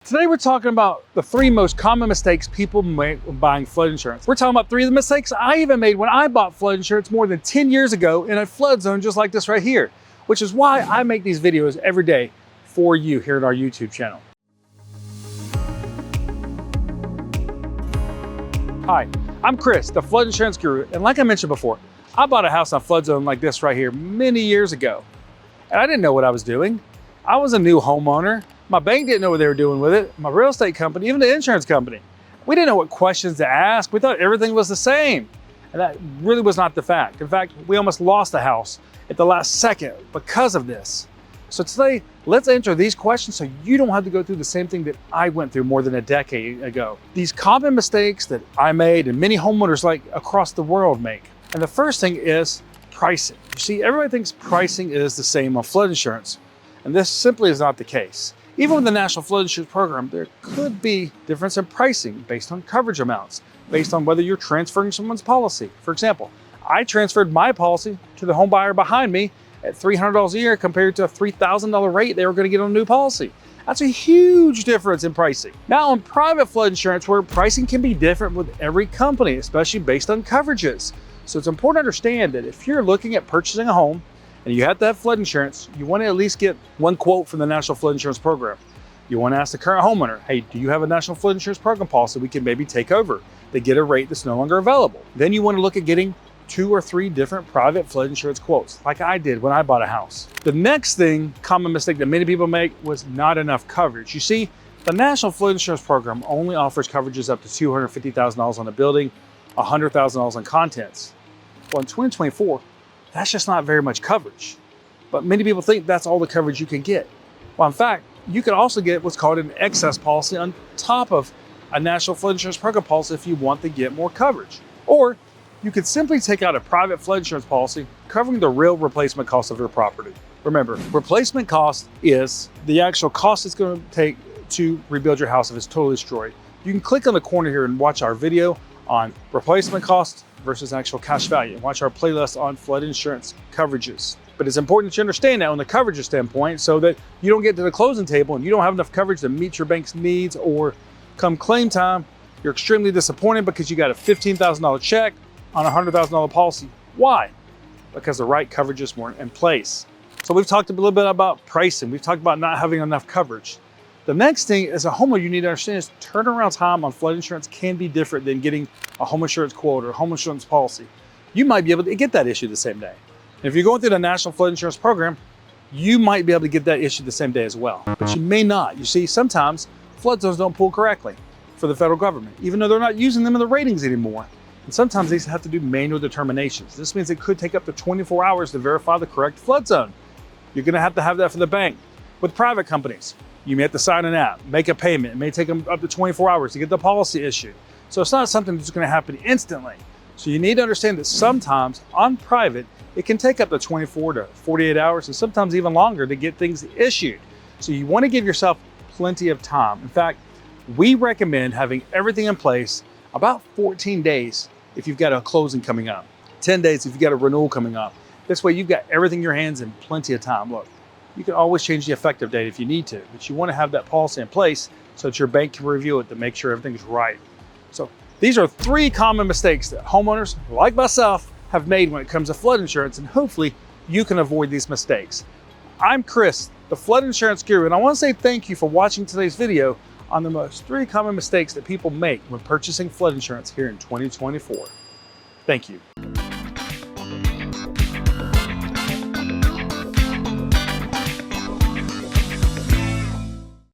Today we're talking about the 3 most common mistakes people make when buying flood insurance. We're talking about 3 of the mistakes I even made when I bought flood insurance more than 10 years ago in a flood zone just like this right here, which is why I make these videos every day for you here at our YouTube channel. Hi, I'm Chris, the Flood Insurance Guru, and like I mentioned before, I bought a house on a flood zone like this right here many years ago, and I didn't know what I was doing. I was a new homeowner. My bank didn't know what they were doing with it. My real estate company, even the insurance company. We didn't know what questions to ask. We thought everything was the same. And that really was not the fact. In fact, we almost lost the house at the last second because of this. So today, let's answer these questions so you don't have to go through the same thing that I went through more than a decade ago. These common mistakes that I made and many homeowners like across the world make. And the first thing is pricing. You see, everybody thinks pricing is the same on flood insurance. And this simply is not the case. Even with the National Flood Insurance Program, there could be difference in pricing based on coverage amounts, based on whether you're transferring someone's policy. For example, I transferred my policy to the home buyer behind me at $300 a year compared to a $3,000 rate they were going to get on a new policy. That's a huge difference in pricing. Now on private flood insurance, where pricing can be different with every company, especially based on coverages. So it's important to understand that if you're looking at purchasing a home, and you have to have flood insurance, you want to at least get one quote from the National Flood Insurance Program. You want to ask the current homeowner, hey, do you have a National Flood Insurance Program policy we can maybe take over? They get a rate that's no longer available. Then you want to look at getting 2 or 3 different private flood insurance quotes, like I did when I bought a house. The next common mistake that many people make was not enough coverage. You see, the National Flood Insurance Program only offers coverages up to $250,000 on a building, $100,000 on contents. Well, in 2024, that's just not very much coverage. But many people think that's all the coverage you can get. Well, in fact, you can also get what's called an excess policy on top of a National Flood Insurance Program policy if you want to get more coverage. Or you could simply take out a private flood insurance policy covering the real replacement cost of your property. Remember, replacement cost is the actual cost it's going to take to rebuild your house if it's totally destroyed. You can click on the corner here and watch our video on replacement cost versus actual cash value, and watch our playlist on flood insurance coverages. But it's important that you understand that on the coverage standpoint so that you don't get to the closing table and you don't have enough coverage to meet your bank's needs, or come claim time, you're extremely disappointed because you got a $15,000 check on a $100,000 policy. Why? Because the right coverages weren't in place. So we've talked a little bit about pricing. We've talked about not having enough coverage. The next thing as a homeowner you need to understand is turnaround time on flood insurance can be different than getting a home insurance quote or a home insurance policy. You might be able to get that issued the same day. And if you're going through the National Flood Insurance Program, you might be able to get that issued the same day as well. But you may not. You see, sometimes flood zones don't pull correctly for the federal government, even though they're not using them in the ratings anymore. And sometimes they have to do manual determinations. This means it could take up to 24 hours to verify the correct flood zone. You're going to have that for the bank. With private companies, you may have to sign an app, make a payment. It may take them up to 24 hours to get the policy issued. So it's not something that's going to happen instantly. So you need to understand that sometimes on private, it can take up to 24 to 48 hours and sometimes even longer to get things issued. So you want to give yourself plenty of time. In fact, we recommend having everything in place about 14 days if you've got a closing coming up, 10 days if you've got a renewal coming up. This way you've got everything in your hands and plenty of time. Look, you can always change the effective date if you need to, but you want to have that policy in place so that your bank can review it to make sure everything's right. So these are 3 common mistakes that homeowners like myself have made when it comes to flood insurance, and hopefully you can avoid these mistakes. I'm Chris, the Flood Insurance Guru, and I want to say thank you for watching today's video on the most 3 common mistakes that people make when purchasing flood insurance here in 2024. Thank you.